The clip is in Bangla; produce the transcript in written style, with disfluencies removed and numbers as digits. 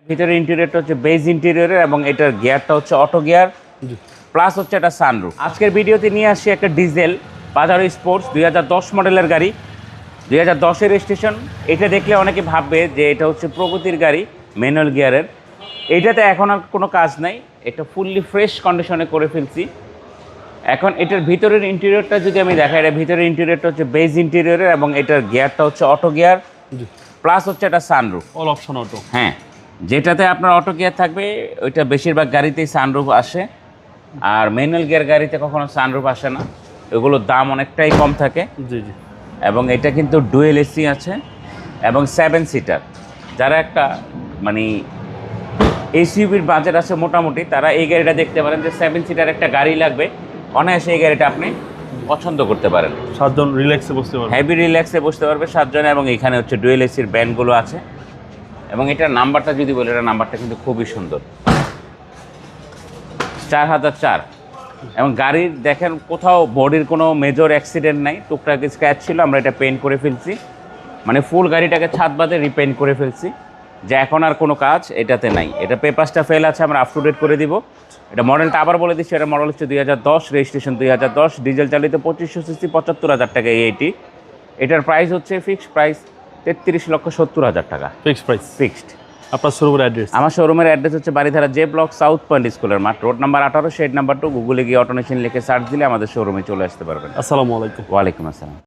ভিতরে ইন্টেরিয়রটা হচ্ছে বেজ ইন্টেরিয়রের এবং এটার গিয়ারটা হচ্ছে অটো গিয়ার প্লাস হচ্ছে একটা সানরুফ। আজকের ভিডিওতে নিয়ে আসছি একটা ডিজেল বাজারো স্পোর্টস 2010 মডেলের গাড়ি, 2010-এর রেজিস্ট্রেশন। এটা দেখলে অনেকে ভাববে যে এটা হচ্ছে প্রগতির গাড়ি ম্যানুয়াল গিয়ারের। এইটাতে এখন আর কোনো কাজ নাই, এটা ফুললি ফ্রেশ কন্ডিশনে করে ফেলছি। এখন এটার ভিতরের ইন্টেরিয়রটা যদি আমি দেখাই, এটা ভিতরের ইন্টেরিয়রটা হচ্ছে বেজ ইন্টেরিয়রের এবং এটার গিয়ারটা হচ্ছে অটো গিয়ার প্লাস হচ্ছে একটা সানরুফ। All option auto. হ্যাঁ, যেটাতে আপনার অটো গিয়ার থাকবে ওইটা বেশিরভাগ গাড়িতেই সানরুফ আসে, আর ম্যানুয়াল গিয়ার গাড়িতে কখনো সানরুফ আসে না, এগুলোর দাম অনেকটাই কম থাকে। জি জি। এবং এটা কিন্তু ডুয়েল এসি আছে এবং 7 সিটার। যারা একটা মানে এসইউভির বাজেট আছে মোটামুটি, তারা এই গাড়িটা দেখতে পারেন যে 7 সিটার একটা গাড়ি লাগবে, অনায়াসে এই গাড়িটা আপনি পছন্দ করতে পারেন। 7 জন রিল্যাক্সে বসতে পারবে। হেভি রিল্যাক্সে বসতে পারবে 7 জনে। এবং এখানে হচ্ছে ডুয়েল এসির ব্যান্ডগুলো আছে এবং এটার নাম্বারটা যদি বলি, এটার নাম্বারটা কিন্তু খুবই সুন্দর, 4004। এবং গাড়ির দেখেন কোথাও বডির কোনো মেজর অ্যাক্সিডেন্ট নাই, টুকটাক স্ক্র্যাচ ছিল, আমরা এটা পেইন্ট করে ফেলছি, মানে ফুল গাড়িটাকে ছাদ বাদে রিপেইন্ট করে ফেলছি, যে এখন আর কোনো কাজ এটাতে নাই। এটা পেপারসটা ফেল আছে, আমরা আপ টু ডেট করে দিব। এটা মডেলটা আবার বলে দিচ্ছি, এটা মডেল হচ্ছে 2010, রেজিস্ট্রেশন 2010, ডিজেল চালিত 2500 সিসি, 75,000 টাকা এইটি। এটার প্রাইস হচ্ছে ফিক্সড প্রাইস 33,70,000 টাকা। Fixed price. ফিক্সড। আপনার শোরুমের অ্যাড্রেস? আমার শোরুমের অ্যাড্রেস হচ্ছে Baridhara J block, south point স্কুলের মাঠ, রোড নাম্বার 18, শেড নাম্বার 2। গুগলে গিয়ে অটোনেশন লিখে সার্চ দিলে আমাদের শোরুমে চলে আসতে পারবেন। আসসালামু আলাইকুম। ওয়ালাইকুম আসসালাম।